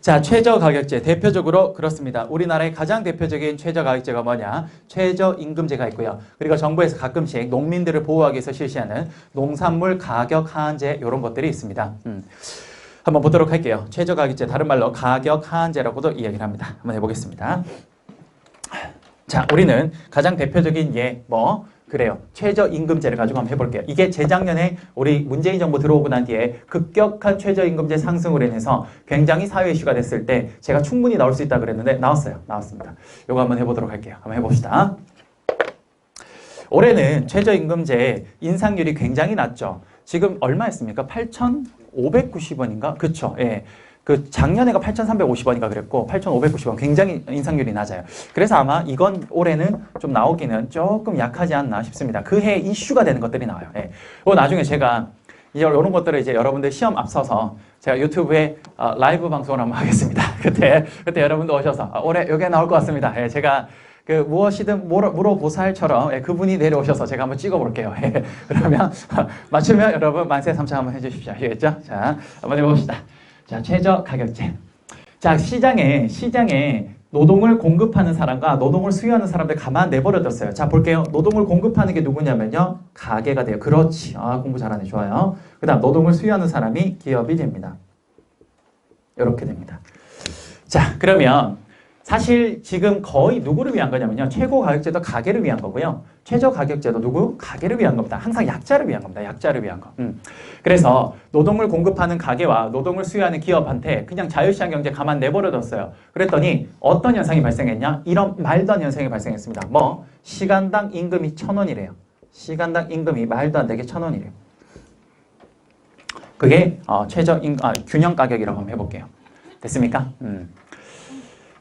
자, 최저가격제 대표적으로 그렇습니다. 우리나라의 가장 대표적인 최저가격제가 뭐냐? 최저임금제가 있고요. 그리고 정부에서 가끔씩 농민들을 보호하기 위해서 실시하는 농산물 가격 하한제 이런 것들이 있습니다. 한번 보도록 할게요. 최저가격제 다른 말로 가격 하한제라고도 이야기를 합니다. 한번 해보겠습니다. 자, 우리는 가장 대표적인 그래요. 최저임금제를 가지고 한번 해볼게요. 이게 재작년에 우리 문재인 정부 들어오고 난 뒤에 급격한 최저임금제 상승으로 인해서 굉장히 사회 이슈가 됐을 때 제가 충분히 나올 수 있다 그랬는데 나왔습니다. 이거 한번 해보도록 할게요. 한번 해봅시다. 올해는 최저임금제 인상률이 굉장히 낮죠. 지금 얼마였습니까? 8,590원인가? 그쵸. 예. 그 작년에가 8,350원인가 그랬고 8,590원 굉장히 인상률이 낮아요. 그래서 아마 이건 올해는 좀 나오기는 조금 약하지 않나 싶습니다. 그 해 이슈가 되는 것들이 나와요. 예. 나중에 제가 이런 것들을 이제 여러분들 시험 앞서서 제가 유튜브에 라이브 방송을 한번 하겠습니다. 그때 여러분도 오셔서 올해 이게 나올 것 같습니다. 예. 제가 그 무엇이든 물어보살처럼 그분이 내려오셔서 제가 한번 찍어볼게요. 그러면 맞추면 여러분 만세 삼창 한번 해주십시오. 아시겠죠? 자, 한번 해봅시다. 자, 최저가격제. 자, 시장에 노동을 공급하는 사람과 노동을 수요하는 사람들 가만 내버려뒀어요. 자, 볼게요. 노동을 공급하는 게 누구냐면요. 가게가 돼요. 그렇지. 공부 잘하네. 좋아요. 그 다음 노동을 수요하는 사람이 기업이 됩니다. 이렇게 됩니다. 자, 그러면 사실 지금 거의 누구를 위한 거냐면요. 최고가격제도 가게를 위한 거고요. 최저가격제도 누구? 가게를 위한 겁니다. 항상 약자를 위한 겁니다. 약자를 위한 거. 그래서 노동을 공급하는 가게와 노동을 수요하는 기업한테 그냥 자유시장 경제 가만 내버려뒀어요. 그랬더니 어떤 현상이 발생했냐? 이런 말도 안 되는 현상이 발생했습니다. 시간당 임금이 1,000원이래요. 시간당 임금이 말도 안 되게 1,000원이래요. 그게 균형 가격이라고 한번 해볼게요. 됐습니까?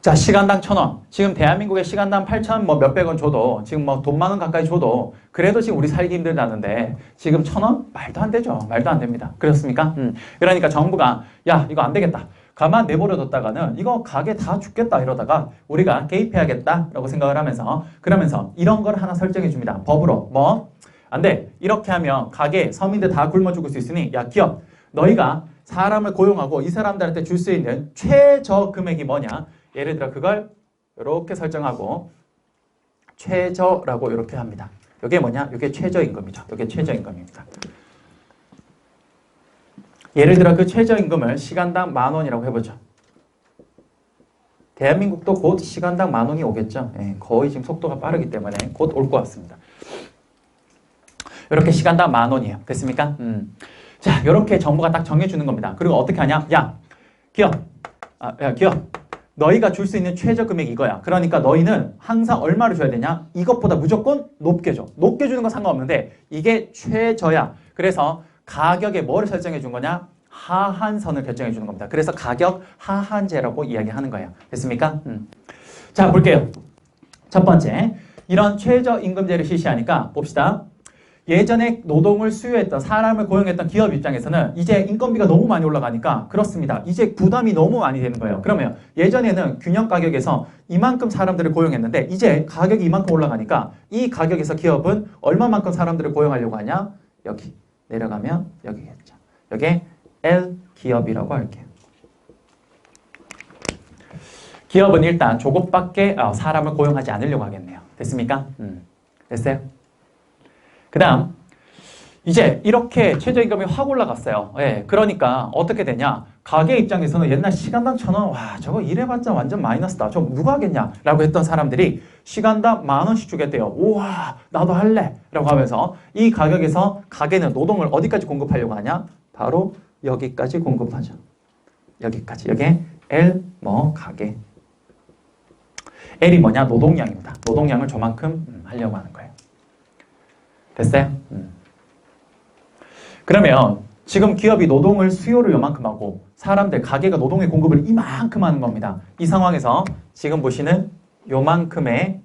자, 시간당 1,000원. 지금 대한민국에 시간당 8,000 몇백 원 줘도 지금 돈 만 원 가까이 줘도 그래도 지금 우리 살기 힘들다는데 지금 1,000원? 말도 안 되죠. 말도 안 됩니다. 그렇습니까? 그러니까 정부가 야, 이거 안 되겠다. 가만 내버려뒀다가는 이거 가게 다 죽겠다 이러다가 우리가 개입해야겠다라고 생각을 하면서 그러면서 이런 걸 하나 설정해 줍니다. 법으로. 안 돼. 이렇게 하면 가게 서민들 다 굶어 죽을 수 있으니 야, 기업. 너희가 사람을 고용하고 이 사람들한테 줄 수 있는 최저 금액이 뭐냐? 예를 들어 그걸 이렇게 설정하고 최저라고 이렇게 합니다. 이게 뭐냐? 이게 최저임금이죠. 이게 최저임금입니다. 예를 들어 그 최저임금을 시간당 10,000원이라고 해보죠. 대한민국도 곧 시간당 10,000원이 오겠죠. 거의 지금 속도가 빠르기 때문에 곧 올 것 같습니다. 이렇게 시간당 10,000원이에요. 됐습니까? 자, 이렇게 정부가 딱 정해주는 겁니다. 그리고 어떻게 하냐? 야, 기업. 너희가 줄 수 있는 최저 금액이 이거야. 그러니까 너희는 항상 얼마를 줘야 되냐? 이것보다 무조건 높게 줘. 높게 주는 건 상관없는데 이게 최저야. 그래서 가격에 뭐를 설정해 준 거냐? 하한선을 결정해 주는 겁니다. 그래서 가격 하한제라고 이야기하는 거예요. 됐습니까? 자, 볼게요. 첫 번째, 이런 최저임금제를 실시하니까 봅시다. 예전에 노동을 수요했던 사람을 고용했던 기업 입장에서는 이제 인건비가 너무 많이 올라가니까 그렇습니다. 이제 부담이 너무 많이 되는 거예요. 그러면 예전에는 균형 가격에서 이만큼 사람들을 고용했는데 이제 가격이 이만큼 올라가니까 이 가격에서 기업은 얼마만큼 사람들을 고용하려고 하냐? 여기 내려가면 여기겠죠. 여기에 L 기업이라고 할게요. 기업은 일단 조금밖에 사람을 고용하지 않으려고 하겠네요. 됐습니까? 됐어요? 그 다음 이제 이렇게 최저임금이 확 올라갔어요. 그러니까 어떻게 되냐? 가게 입장에서는 옛날 시간당 1,000원 와 저거 일해봤자 완전 마이너스다. 저 누가 하겠냐? 라고 했던 사람들이 시간당 10,000원씩 주겠대요. 우와 나도 할래 라고 하면서 이 가격에서 가게는 노동을 어디까지 공급하려고 하냐? 바로 여기까지 공급하죠. 여기까지. 여기에 L 가게. L이 뭐냐? 노동량입니다. 노동량을 저만큼 하려고 하는 거예요. 됐어요? 그러면 지금 기업이 노동을 수요를 요만큼 하고 사람들, 가게가 노동의 공급을 이만큼 하는 겁니다. 이 상황에서 지금 보시는 요만큼의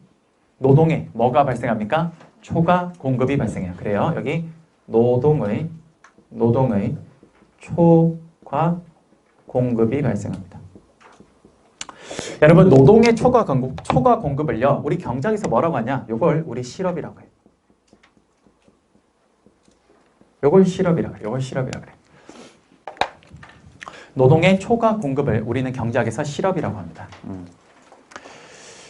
노동에 뭐가 발생합니까? 초과 공급이 발생해요. 그래요. 여기 노동의 초과 공급이 발생합니다. 여러분 노동의 초과 공급을요. 우리 경제학에서 뭐라고 하냐? 이걸 우리 실업이라고 해요. 요걸 실업이라 그래. 노동의 초과 공급을 우리는 경제학에서 실업이라고 합니다.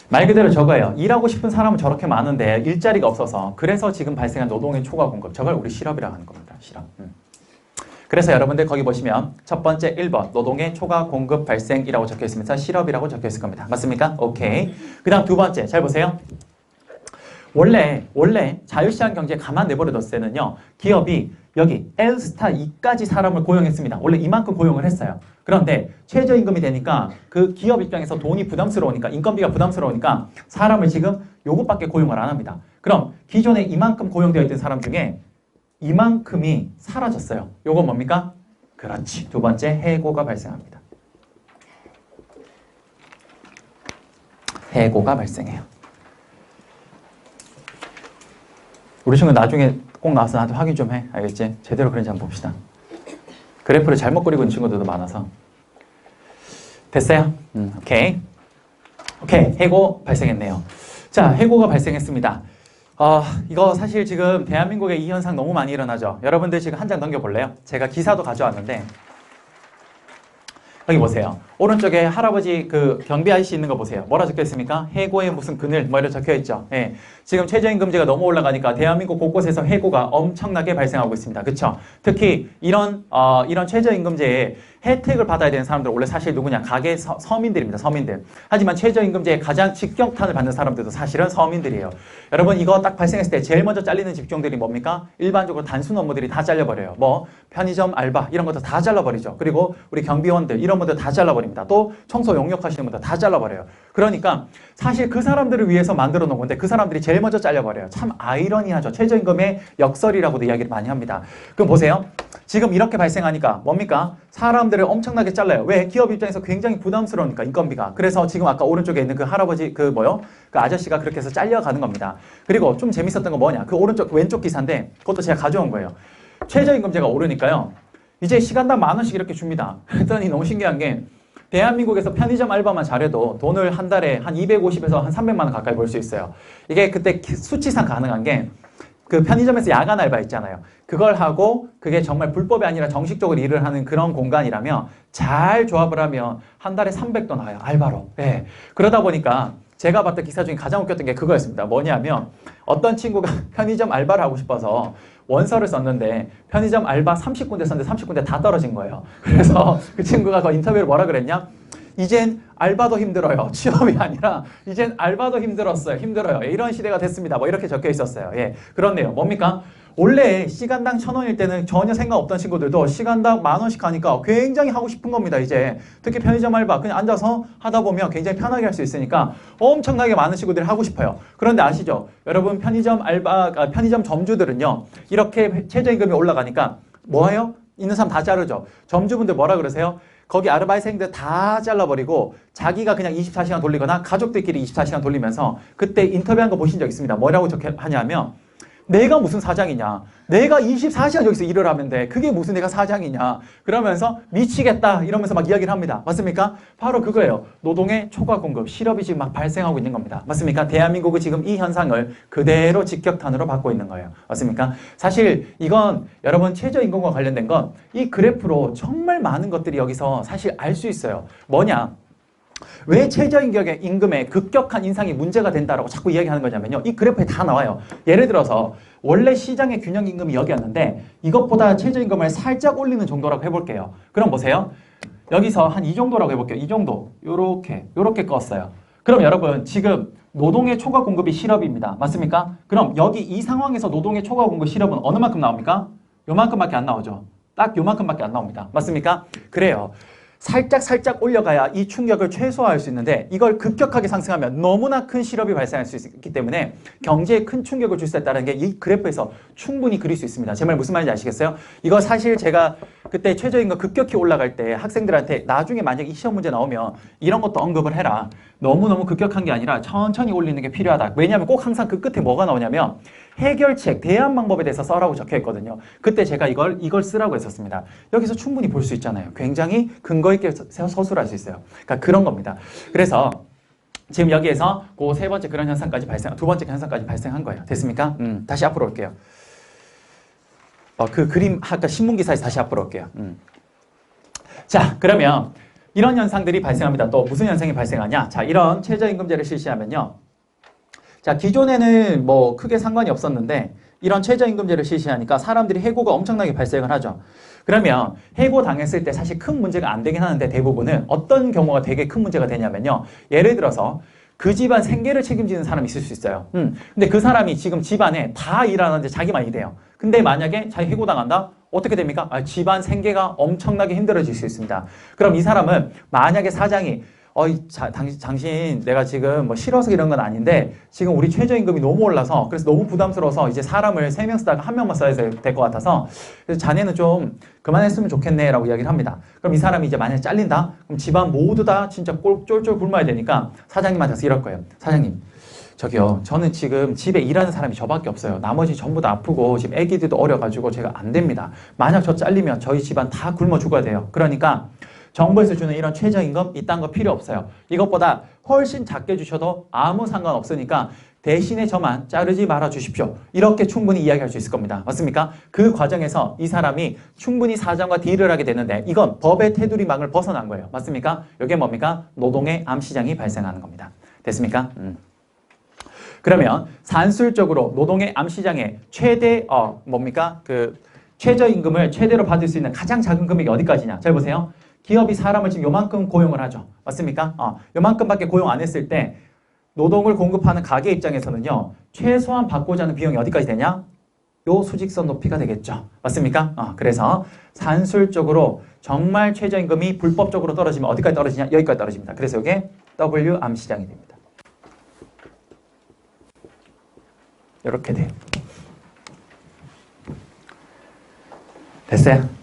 말 그대로 저거예요. 일하고 싶은 사람은 저렇게 많은데 일자리가 없어서 그래서 지금 발생한 노동의 초과 공급, 저걸 우리 실업이라고 하는 겁니다. 실업. 그래서 여러분들 거기 보시면 첫 번째 1번 노동의 초과 공급 발생이라고 적혀 있으면서 실업이라고 적혀 있을 겁니다. 맞습니까? 오케이. 그 다음 두 번째 잘 보세요. 원래 자유시장 경제에 가만 내버려뒀을 때는요. 기업이 여기 L-스타 2까지 사람을 고용했습니다. 원래 이만큼 고용을 했어요. 그런데 최저임금이 되니까 그 기업 입장에서 돈이 부담스러우니까 인건비가 부담스러우니까 사람을 지금 요것밖에 고용을 안 합니다. 그럼 기존에 이만큼 고용되어 있던 사람 중에 이만큼이 사라졌어요. 요건 뭡니까? 그렇지. 두 번째 해고가 발생합니다. 해고가 발생해요. 우리 친구 나중에 꼭 나와서 나한테 확인 좀 해. 알겠지? 제대로 그런지 한번 봅시다. 그래프를 잘못 그리고 있는 친구들도 많아서. 됐어요? 오케이. 해고 발생했네요. 자, 해고가 발생했습니다. 이거 사실 지금 대한민국에 이 현상 너무 많이 일어나죠. 여러분들 지금 한 장 넘겨볼래요? 제가 기사도 가져왔는데 여기 보세요. 오른쪽에 할아버지 그 경비 아저씨 있는 거 보세요. 뭐라 적혀 있습니까? 해고의 무슨 그늘 뭐 이렇게 적혀 있죠. 예. 지금 최저임금제가 너무 올라가니까 대한민국 곳곳에서 해고가 엄청나게 발생하고 있습니다. 그렇죠? 특히 이런 최저임금제에 혜택을 받아야 되는 사람들은 원래 사실 누구냐? 가계 서민들입니다. 서민들. 하지만 최저임금제에 가장 직격탄을 받는 사람들도 사실은 서민들이에요. 여러분 이거 딱 발생했을 때 제일 먼저 잘리는 직종들이 뭡니까? 일반적으로 단순 업무들이 다 잘려버려요. 뭐 편의점 알바 이런 것도 다 잘라버리죠. 그리고 우리 경비원들 이런 분들 다 잘라버립니다. 또 청소 용역하시는 분들 다 잘라버려요. 그러니까 사실 그 사람들을 위해서 만들어 놓은 건데 그 사람들이 제일 먼저 잘려버려요. 참 아이러니하죠. 최저임금의 역설이라고도 이야기를 많이 합니다. 그럼 보세요. 지금 이렇게 발생하니까 뭡니까? 사람들을 엄청나게 잘라요. 왜? 기업 입장에서 굉장히 부담스러우니까 인건비가. 그래서 지금 아까 오른쪽에 있는 그 할아버지 그 아저씨가 그렇게 해서 잘려가는 겁니다. 그리고 좀 재밌었던 건 뭐냐? 그 왼쪽 기사인데 그것도 제가 가져온 거예요. 최저임금제가 오르니까요. 이제 시간당 10,000원씩 이렇게 줍니다. 그랬더니 너무 신기한 게 대한민국에서 편의점 알바만 잘해도 돈을 한 달에 한 250에서 한 300만 원 가까이 벌 수 있어요. 이게 그때 수치상 가능한 게 그 편의점에서 야간 알바 있잖아요. 그걸 하고 그게 정말 불법이 아니라 정식적으로 일을 하는 그런 공간이라면 잘 조합을 하면 한 달에 300도 나와요. 알바로. 네. 그러다 보니까 제가 봤던 기사 중에 가장 웃겼던 게 그거였습니다. 뭐냐면 어떤 친구가 편의점 알바를 하고 싶어서 원서를 썼는데 편의점 알바 30군데 썼는데 30군데 다 떨어진 거예요. 그래서 그 친구가 그 인터뷰를 뭐라 그랬냐? 이젠 알바도 힘들어요. 취업이 아니라 이젠 알바도 힘들어요. 이런 시대가 됐습니다. 뭐 이렇게 적혀 있었어요. 예, 그렇네요. 뭡니까? 원래 시간당 1,000원일 때는 전혀 생각 없던 친구들도 시간당 10,000원씩 하니까 굉장히 하고 싶은 겁니다. 이제 특히 편의점 알바 그냥 앉아서 하다 보면 굉장히 편하게 할 수 있으니까 엄청나게 많은 친구들이 하고 싶어요. 그런데 아시죠? 여러분 편의점 편의점 점주들은요. 이렇게 최저임금이 올라가니까 뭐예요? 있는 사람 다 자르죠. 점주분들 뭐라 그러세요? 거기 아르바이트생들 다 잘라버리고 자기가 그냥 24시간 돌리거나 가족들끼리 24시간 돌리면서 그때 인터뷰한 거 보신 적 있습니다. 뭐라고 하냐면 내가 무슨 사장이냐. 내가 24시간 여기서 일을 하면 돼. 그게 무슨 내가 사장이냐. 그러면서 미치겠다 이러면서 막 이야기를 합니다. 맞습니까? 바로 그거예요. 노동의 초과 공급, 실업이 지금 막 발생하고 있는 겁니다. 맞습니까? 대한민국은 지금 이 현상을 그대로 직격탄으로 받고 있는 거예요. 맞습니까? 사실 이건 여러분 최저임금과 관련된 건 이 그래프로 정말 많은 것들이 여기서 사실 알 수 있어요. 뭐냐? 왜 최저임금의 급격한 인상이 문제가 된다라고 자꾸 이야기하는 거냐면요. 이 그래프에 다 나와요. 예를 들어서 원래 시장의 균형임금이 여기였는데 이것보다 최저임금을 살짝 올리는 정도라고 해볼게요. 그럼 보세요. 여기서 한 이 정도라고 해볼게요. 이 정도. 요렇게 껐어요. 그럼 여러분 지금 노동의 초과 공급이 실업입니다. 맞습니까? 그럼 여기 이 상황에서 노동의 초과 공급 실업은 어느 만큼 나옵니까? 요만큼밖에 안 나오죠. 딱 요만큼밖에 안 나옵니다. 맞습니까? 그래요. 살짝 올려가야 이 충격을 최소화할 수 있는데 이걸 급격하게 상승하면 너무나 큰 실업이 발생할 수 있기 때문에 경제에 큰 충격을 줄 수 있다는 게 이 그래프에서 충분히 그릴 수 있습니다. 제 말 무슨 말인지 아시겠어요? 이거 사실 제가 그때 최저임금 급격히 올라갈 때 학생들한테 나중에 만약 이 시험 문제 나오면 이런 것도 언급을 해라. 너무너무 급격한 게 아니라 천천히 올리는 게 필요하다. 왜냐하면 꼭 항상 그 끝에 뭐가 나오냐면 해결책, 대안 방법에 대해서 써라고 적혀 있거든요. 그때 제가 이걸 쓰라고 했었습니다. 여기서 충분히 볼 수 있잖아요. 굉장히 근거 있게 서술할 수 있어요. 그러니까 그런 겁니다. 그래서 지금 여기에서 그 세 번째 그런 현상까지 두 번째 현상까지 발생한 거예요. 됐습니까? 다시 앞으로 올게요. 그 그림 아까 신문 기사에서 다시 앞으로 올게요. 자, 그러면 이런 현상들이 발생합니다. 또 무슨 현상이 발생하냐? 자, 이런 최저임금제를 실시하면요. 자, 기존에는 뭐 크게 상관이 없었는데 이런 최저임금제를 실시하니까 사람들이 해고가 엄청나게 발생을 하죠. 그러면 해고 당했을 때 사실 큰 문제가 안 되긴 하는데 대부분은 어떤 경우가 되게 큰 문제가 되냐면요. 예를 들어서 그 집안 생계를 책임지는 사람이 있을 수 있어요. 근데 그 사람이 지금 집안에 다 일하는데 자기만 일해요. 근데 만약에 자기 해고당한다? 어떻게 됩니까? 집안 생계가 엄청나게 힘들어질 수 있습니다. 그럼 이 사람은 만약에 사장이 당신 내가 지금 뭐 싫어서 이런 건 아닌데 지금 우리 최저임금이 너무 올라서 그래서 너무 부담스러워서 이제 사람을 3명 쓰다가 1명만 써야 될 것 같아서 그래서 자네는 좀 그만했으면 좋겠네 라고 이야기를 합니다. 그럼 이 사람이 이제 만약에 잘린다? 그럼 집안 모두 다 진짜 쫄쫄 굶어야 되니까 사장님한테 가서 이럴 거예요. 사장님, 저기요, 저는 지금 집에 일하는 사람이 저밖에 없어요. 나머지 전부 다 아프고 지금 애기들도 어려가지고 제가 안 됩니다. 만약 저 잘리면 저희 집안 다 굶어 죽어야 돼요. 그러니까 정부에서 주는 이런 최저임금 이딴 거 필요 없어요. 이것보다 훨씬 작게 주셔도 아무 상관없으니까 대신에 저만 자르지 말아 주십시오. 이렇게 충분히 이야기할 수 있을 겁니다. 맞습니까? 그 과정에서 이 사람이 충분히 사장과 딜을 하게 되는데 이건 법의 테두리망을 벗어난 거예요. 맞습니까? 이게 뭡니까? 노동의 암시장이 발생하는 겁니다. 됐습니까? 그러면 산술적으로 노동의 암시장의 최대 뭡니까? 그 최저임금을 최대로 받을 수 있는 가장 작은 금액이 어디까지냐? 잘 보세요. 기업이 사람을 지금 요만큼 고용을 하죠. 맞습니까? 요만큼밖에 고용 안 했을 때 노동을 공급하는 가게 입장에서는요. 최소한 받고자 하는 비용이 어디까지 되냐? 요 수직선 높이가 되겠죠. 맞습니까? 그래서 산술적으로 정말 최저임금이 불법적으로 떨어지면 어디까지 떨어지냐? 여기까지 떨어집니다. 그래서 이게 W 암시장이 됩니다. 이렇게 돼요. 됐어요?